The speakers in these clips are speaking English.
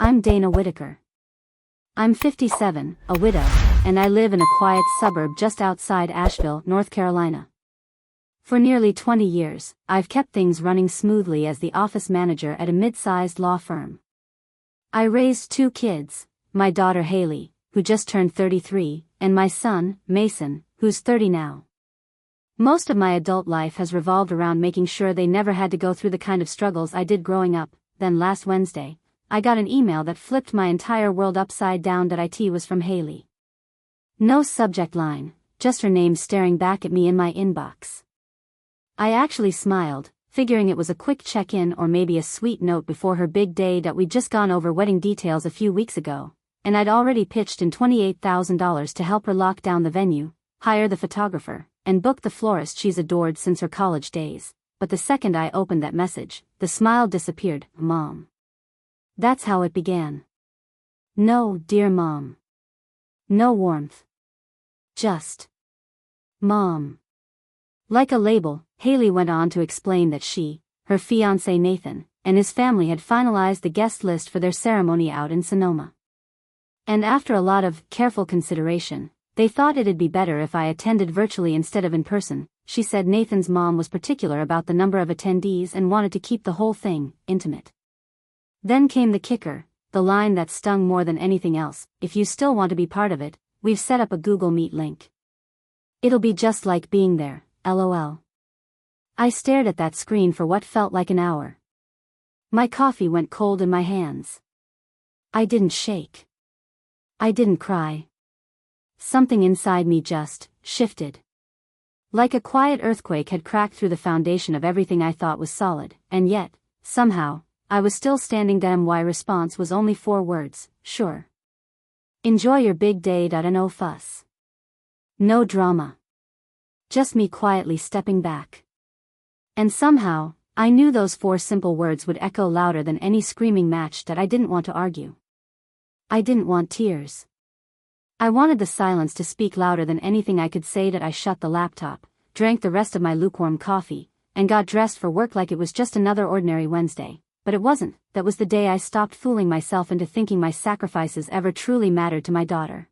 I'm Dana Whitaker. I'm 57, a widow, and I live in a quiet suburb just outside Asheville, North Carolina. For nearly 20 years, I've kept things running smoothly as the office manager at a mid-sized law firm. I raised 2 kids, my daughter Haley, who just turned 33, and my son, Mason, who's 30 now. Most of my adult life has revolved around making sure they never had to go through the kind of struggles I did growing up. Then last Wednesday, I got an email that flipped my entire world upside down. It was from Haley. No subject line, just her name staring back at me in my inbox. I actually smiled, figuring it was a quick check-in or maybe a sweet note before her big day. We'd just gone over wedding details a few weeks ago, and I'd already pitched in $28,000 to help her lock down the venue, hire the photographer, and book the florist she's adored since her college days. But the second I opened that message, the smile disappeared. Mom. That's how it began. No, dear Mom. No warmth. Just Mom. Like a label, Haley went on to explain that she, her fiancé Nathan, and his family had finalized the guest list for their ceremony out in Sonoma. And after a lot of careful consideration, they thought it'd be better if I attended virtually instead of in person. She said Nathan's mom was particular about the number of attendees and wanted to keep the whole thing intimate. Then came the kicker, the line that stung more than anything else: if you still want to be part of it, we've set up a Google Meet link. It'll be just like being there, LOL. I stared at that screen for what felt like an hour. My coffee went cold in my hands. I didn't shake. I didn't cry. Something inside me just shifted. Like a quiet earthquake had cracked through the foundation of everything I thought was solid, and yet, somehow, I was still standing. My response was only 4 words: sure. Enjoy your big day. No fuss. No drama. Just me quietly stepping back. And somehow, I knew those 4 simple words would echo louder than any screaming match. I didn't want to argue. I didn't want tears. I wanted the silence to speak louder than anything I could say. I shut the laptop, drank the rest of my lukewarm coffee, and got dressed for work like it was just another ordinary Wednesday. But it wasn't. That was the day I stopped fooling myself into thinking my sacrifices ever truly mattered to my daughter.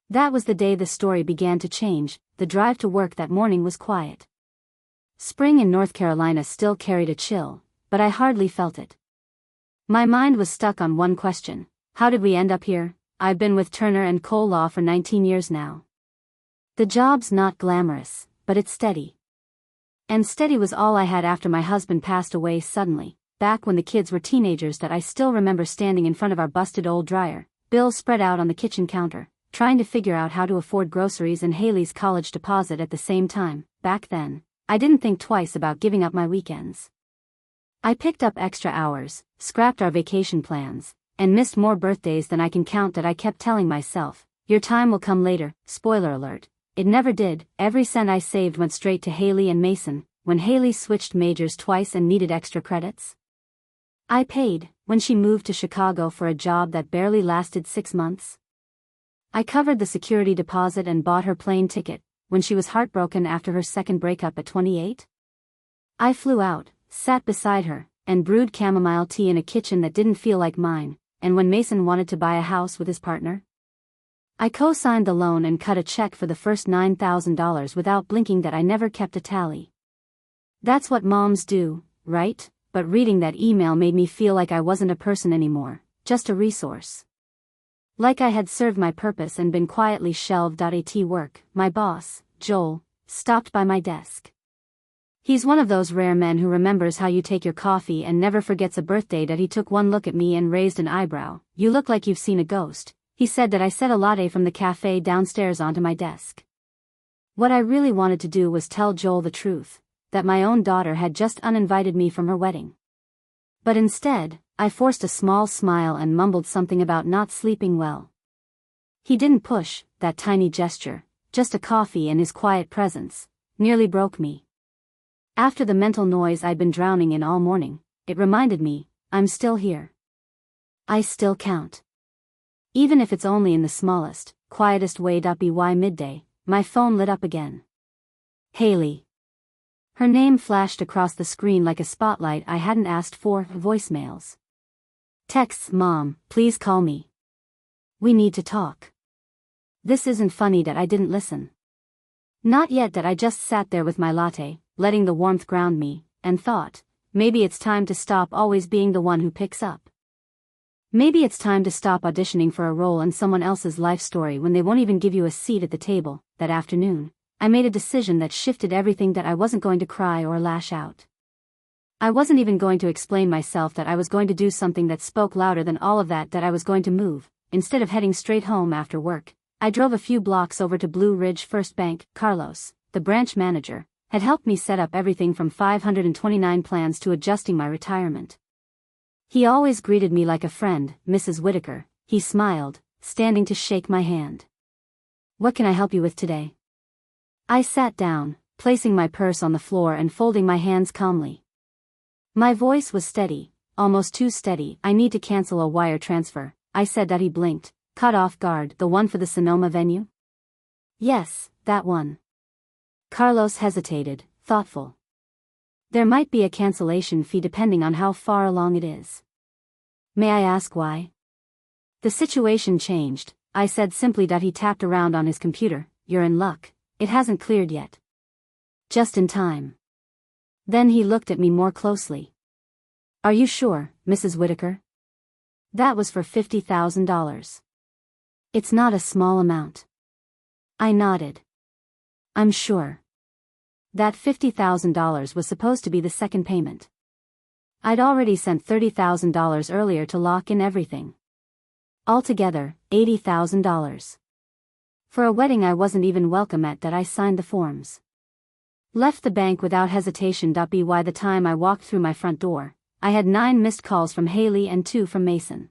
That was the day the story began to change. The drive to work that morning was quiet. Spring in North Carolina still carried a chill, but I hardly felt it. My mind was stuck on one question: how did we end up here? I've been with Turner & Cole Law for 19 years now. The job's not glamorous, but it's steady. And steady was all I had after my husband passed away suddenly, back when the kids were teenagers. I still remember standing in front of our busted old dryer, bills spread out on the kitchen counter, trying to figure out how to afford groceries and Haley's college deposit at the same time. Back then, I didn't think twice about giving up my weekends. I picked up extra hours, scrapped our vacation plans, and missed more birthdays than I can count. I kept telling myself, your time will come later. Spoiler alert, it never did. Every cent I saved went straight to Haley and Mason. When Haley switched majors twice and needed extra credits, I paid. When she moved to Chicago for a job that barely lasted 6 months, I covered the security deposit and bought her plane ticket. When she was heartbroken after her second breakup at 28, I flew out, sat beside her, and brewed chamomile tea in a kitchen that didn't feel like mine. And when Mason wanted to buy a house with his partner, I co-signed the loan and cut a check for the first $9,000 without blinking. I never kept a tally. That's what moms do, right? But reading that email made me feel like I wasn't a person anymore, just a resource. Like I had served my purpose and been quietly shelved. At work, my boss, Joel, stopped by my desk. He's one of those rare men who remembers how you take your coffee and never forgets a birthday. He took one look at me and raised an eyebrow. You look like you've seen a ghost, he said. I set a latte from the cafe downstairs onto my desk. What I really wanted to do was tell Joel the truth, that my own daughter had just uninvited me from her wedding. But instead, I forced a small smile and mumbled something about not sleeping well. He didn't push. That tiny gesture, just a coffee and his quiet presence, nearly broke me. After the mental noise I'd been drowning in all morning, it reminded me, I'm still here. I still count. Even if it's only in the smallest, quietest way. By midday, my phone lit up again. Haley. Her name flashed across the screen like a spotlight I hadn't asked for. Voicemails. Texts, Mom, please call me. We need to talk. This isn't funny that I didn't listen. Not yet that I just sat there with my latte, letting the warmth ground me, and thought, maybe it's time to stop always being the one who picks up. Maybe it's time to stop auditioning for a role in someone else's life story when they won't even give you a seat at the table. That afternoon, I made a decision that shifted everything. That I wasn't going to cry or lash out. I wasn't even going to explain myself. That I was going to do something that spoke louder than all of that. That I was going to move. Instead of heading straight home after work, I drove a few blocks over to Blue Ridge First Bank. Carlos, the branch manager, had helped me set up everything from 529 plans to adjusting my retirement. He always greeted me like a friend, Mrs. Whitaker. He smiled, standing to shake my hand. What can I help you with today? I sat down, placing my purse on the floor and folding my hands calmly. My voice was steady, almost too steady. I need to cancel a wire transfer, I said. That he blinked, caught off guard. The one for the Sonoma venue? Yes, that one. Carlos hesitated, thoughtful. There might be a cancellation fee depending on how far along it is. May I ask why? The situation changed, I said simply. That he tapped around on his computer. You're in luck, it hasn't cleared yet. Just in time. Then he looked at me more closely. Are you sure, Mrs. Whitaker? That was for $50,000. It's not a small amount. I nodded. I'm sure. That $50,000 was supposed to be the second payment. I'd already sent $30,000 earlier to lock in everything. Altogether, $80,000. For a wedding I wasn't even welcome at. That I signed the forms. Left the bank without hesitation. By the time I walked through my front door, I had 9 missed calls from Haley and 2 from Mason.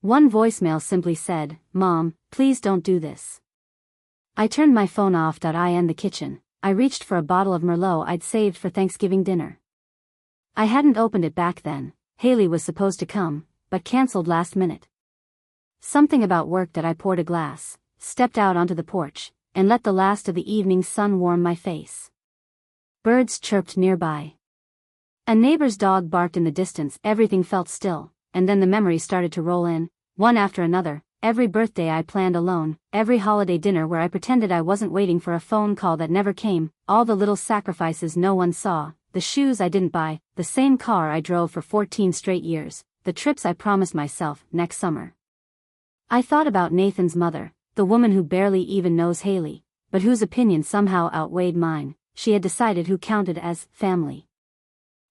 One voicemail simply said, Mom, please don't do this. I turned my phone off. I in the kitchen, I reached for a bottle of Merlot I'd saved for Thanksgiving dinner. I hadn't opened it back then. Haley was supposed to come, but canceled last minute. Something about work. That I poured a glass, stepped out onto the porch, and let the last of the evening sun warm my face. Birds chirped nearby. A neighbor's dog barked in the distance. Everything felt still, and then the memories started to roll in, one after another. Every birthday I planned alone, every holiday dinner where I pretended I wasn't waiting for a phone call that never came, all the little sacrifices no one saw, the shoes I didn't buy, the same car I drove for 14 straight years, the trips I promised myself next summer. I thought about Nathan's mother, the woman who barely even knows Haley, but whose opinion somehow outweighed mine. She had decided who counted as family.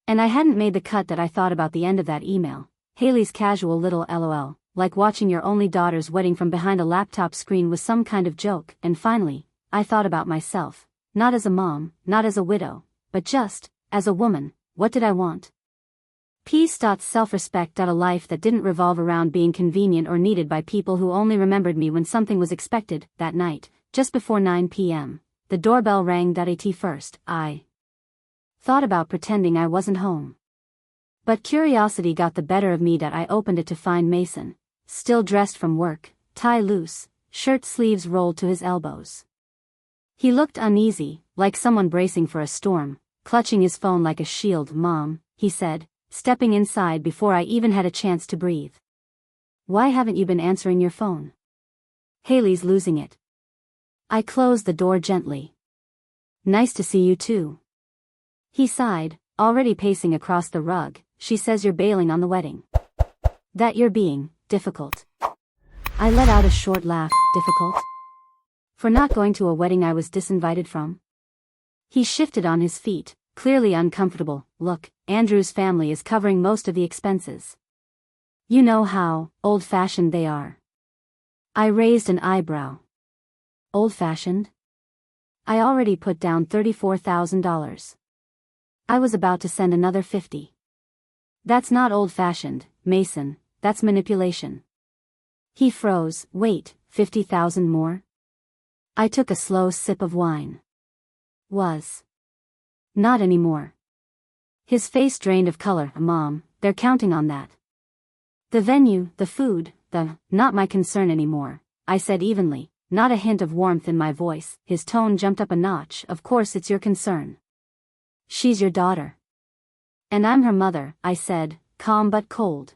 And I hadn't made the cut. That I thought about the end of that email, Haley's casual little LOL. Like watching your only daughter's wedding from behind a laptop screen was some kind of joke. And finally, I thought about myself, not as a mom, not as a widow, but just, as a woman. What did I want? Peace. Self-respect. A life that didn't revolve around being convenient or needed by people who only remembered me when something was expected. That night, just before 9 p.m., the doorbell rang. At first, I thought about pretending I wasn't home. But curiosity got the better of me. I opened it to find Mason, still dressed from work, tie loose, shirt sleeves rolled to his elbows. He looked uneasy, like someone bracing for a storm, clutching his phone like a shield. Mom, he said, stepping inside before I even had a chance to breathe. Why haven't you been answering your phone? Haley's losing it. I closed the door gently. Nice to see you too. He sighed, already pacing across the rug. She says you're bailing on the wedding. That you're being difficult. I let out a short laugh. Difficult? For not going to a wedding I was disinvited from? He shifted on his feet, clearly uncomfortable. Look, Andrew's family is covering most of the expenses. You know how old-fashioned they are. I raised an eyebrow. Old-fashioned? I already put down $34,000. I was about to send another 50. That's not old-fashioned, Mason, that's manipulation. He froze. Wait, 50,000 more? I took a slow sip of wine. Was. Not anymore. His face drained of color. Mom, they're counting on that. The venue, the food, not my concern anymore, I said evenly, not a hint of warmth in my voice. His tone jumped up a notch. Of course it's your concern. She's your daughter. And I'm her mother, I said, calm but cold.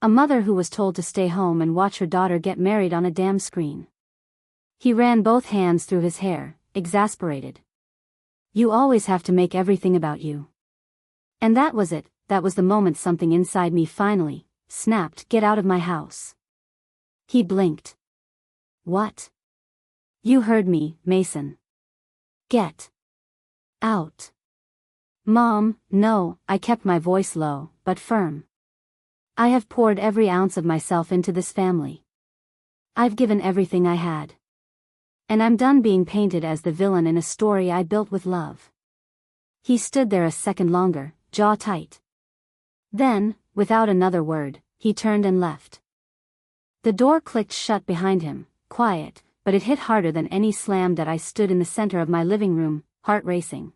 A mother who was told to stay home and watch her daughter get married on a damn screen. He ran both hands through his hair, exasperated. You always have to make everything about you. And that was it, that was the moment something inside me finally snapped. Get out of my house. He blinked. What? You heard me, Mason. Get out. Mom, no, I kept my voice low, but firm. I have poured every ounce of myself into this family. I've given everything I had. And I'm done being painted as the villain in a story I built with love. He stood there a second longer, jaw tight. Then, without another word, he turned and left. The door clicked shut behind him, quiet, but it hit harder than any slam. That I stood in the center of my living room, heart racing.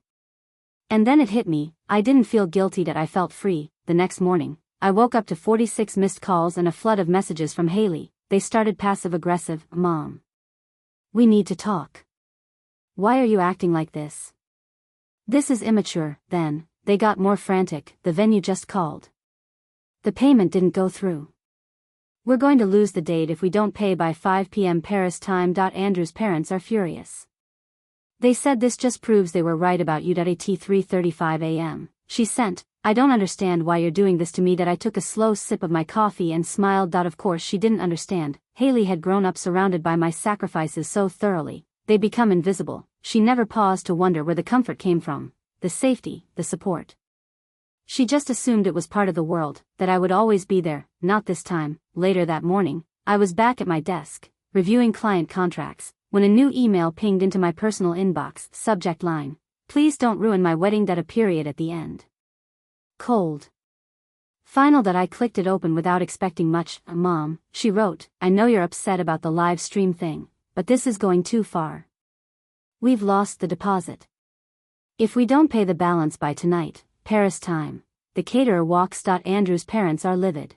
And then it hit me, I didn't feel guilty, that I felt free. The next morning, I woke up to 46 missed calls and a flood of messages from Haley. They started passive-aggressive. Mom. We need to talk. Why are you acting like this? This is immature. Then, they got more frantic. The venue just called. The payment didn't go through. We're going to lose the date if we don't pay by 5 p.m. Paris time. Andrew's parents are furious. They said this just proves they were right about you. At 3:35 a.m., she sent, I don't understand why you're doing this to me. That I took a slow sip of my coffee and smiled. Of course she didn't understand. Haley had grown up surrounded by my sacrifices so thoroughly, they'd become invisible. She never paused to wonder where the comfort came from, the safety, the support. She just assumed it was part of the world, that I would always be there. Not this time. Later that morning, I was back at my desk, reviewing client contracts, when a new email pinged into my personal inbox. Subject line: please don't ruin my wedding. A period at the end. Cold. Final. I clicked it open without expecting much. Mom, she wrote, I know you're upset about the live stream thing, but this is going too far. We've lost the deposit. If we don't pay the balance by tonight, Paris time, the caterer walks. Andrew's parents are livid.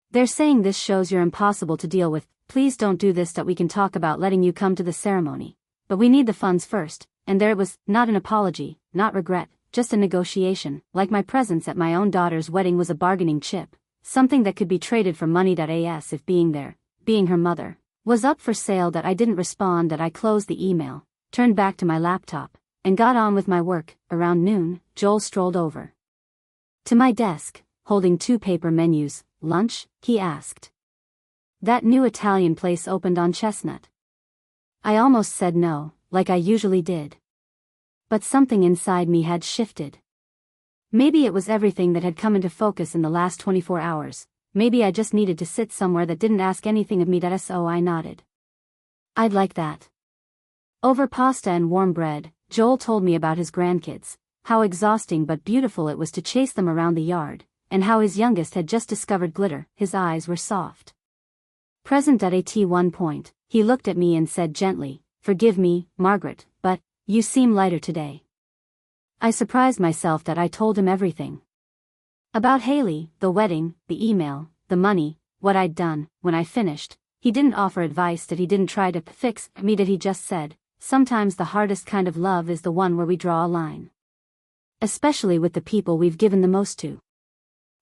They're saying this shows you're impossible to deal with. Please don't do this. We can talk about letting you come to the ceremony, but we need the funds first. And there it was, not an apology, not regret, just a negotiation. Like my presence at my own daughter's wedding was a bargaining chip, something that could be traded for money. As if being there, being her mother, was up for sale. I didn't respond. I closed the email, turned back to my laptop, and got on with my work. Around noon, Joel strolled over to my desk, holding 2 paper menus. Lunch? He asked. That new Italian place opened on Chestnut. I almost said no, like I usually did. But something inside me had shifted. Maybe it was everything that had come into focus in the last 24 hours. Maybe I just needed to sit somewhere that didn't ask anything of me. So I nodded. I'd like that. Over pasta and warm bread, Joel told me about his grandkids, how exhausting but beautiful it was to chase them around the yard, and how his youngest had just discovered glitter. His eyes were soft. Present. At one point, he looked at me and said gently, Forgive me, Margaret, but you seem lighter today. I surprised myself that I told him everything. About Haley, the wedding, the email, the money, what I'd done. When I finished, he didn't offer advice. He didn't try to fix me. He just said, sometimes the hardest kind of love is the one where we draw a line. Especially with the people we've given the most to.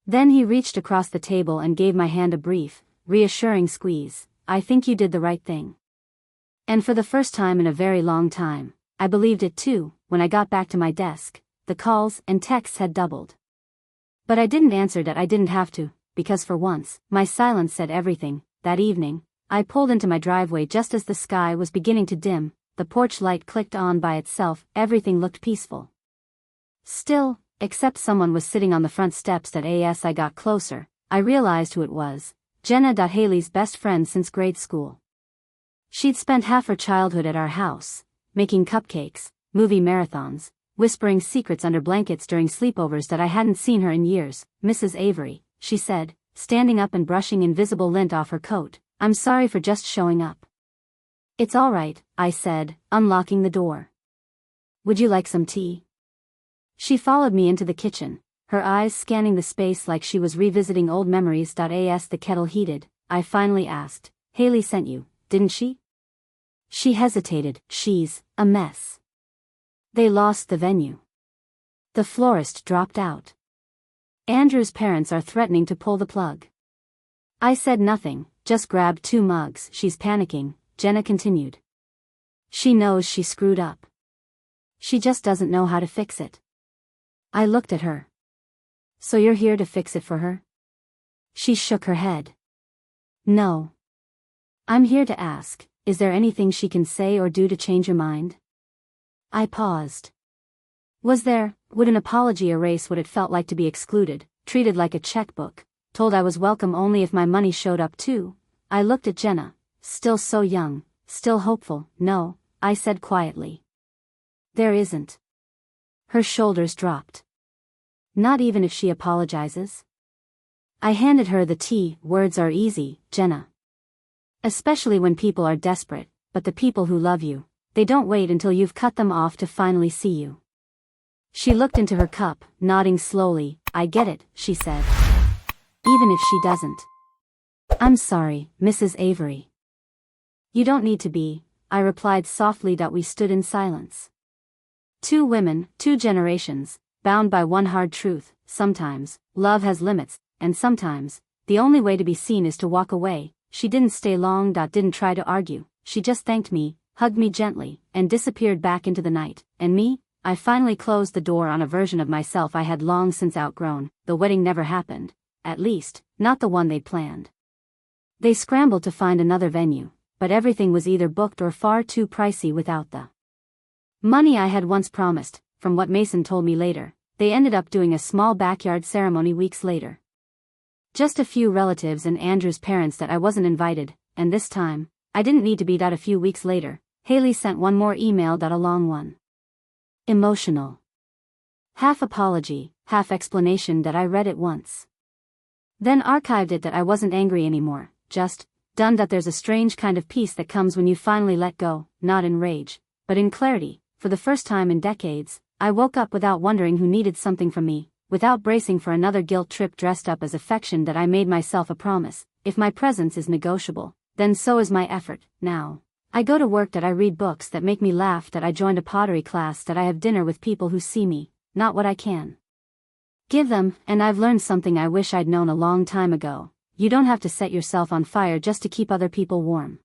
Then he reached across the table and gave my hand a brief, reassuring squeeze. I think you did the right thing. And for the first time in a very long time, I believed it too. When I got back to my desk, the calls and texts had doubled. But I didn't answer. I didn't have to, because for once, my silence said everything. That evening, I pulled into my driveway just as the sky was beginning to dim. The porch light clicked on by itself. Everything looked peaceful. Still, except someone was sitting on the front steps. As I got closer, I realized who it was. Jenna. Haley's best friend since grade school. She'd spent half her childhood at our house, making cupcakes, movie marathons, whispering secrets under blankets during sleepovers. I hadn't seen her in years. Mrs. Avery, she said, standing up and brushing invisible lint off her coat, I'm sorry for just showing up. It's all right, I said, unlocking the door. Would you like some tea? She followed me into the kitchen, her eyes scanning the space like she was revisiting old memories. As the kettle heated, I finally asked, Haley sent you, didn't she? She hesitated. She's a mess. They lost the venue. The florist dropped out. Andrew's parents are threatening to pull the plug. I said nothing, just grabbed 2 mugs. She's panicking, Jenna continued. She knows she screwed up. She just doesn't know how to fix it. I looked at her. So you're here to fix it for her? She shook her head. No. I'm here to ask, is there anything she can say or do to change your mind? I paused. Was there? Would an apology erase what it felt like to be excluded, treated like a checkbook, told I was welcome only if my money showed up too? I looked at Jenna, still so young, still hopeful. No, I said quietly. There isn't. Her shoulders dropped. Not even if she apologizes? I handed her the tea. Words are easy, Jenna. Especially when people are desperate, but the people who love you, they don't wait until you've cut them off to finally see you. She looked into her cup, nodding slowly. I get it, she said. Even if she doesn't. I'm sorry, Mrs. Avery. You don't need to be, I replied softly. We stood in silence. 2 women, 2 generations, bound by one hard truth: sometimes, love has limits, and sometimes, the only way to be seen is to walk away. She didn't stay long. Didn't try to argue, she just thanked me, hugged me gently, and disappeared back into the night. And me? I finally closed the door on a version of myself I had long since outgrown. The wedding never happened. At least, not the one they'd planned. They scrambled to find another venue, but everything was either booked or far too pricey without the money I had once promised. From what Mason told me later, they ended up doing a small backyard ceremony weeks later. Just a few relatives and Andrew's parents. That I wasn't invited, and this time, I didn't need to be. A few weeks later, Haley sent one more email. A long one. Emotional. Half apology, half explanation. I read it once. Then archived it. I wasn't angry anymore, just done. There's a strange kind of peace that comes when you finally let go, not in rage, but in clarity. For the first time in decades, I woke up without wondering who needed something from me, without bracing for another guilt trip dressed up as affection. I made myself a promise: if my presence is negotiable, then so is my effort. Now, I go to work. I read books that make me laugh. I joined a pottery class. I have dinner with people who see me, not what I can give them. And I've learned something I wish I'd known a long time ago: you don't have to set yourself on fire just to keep other people warm.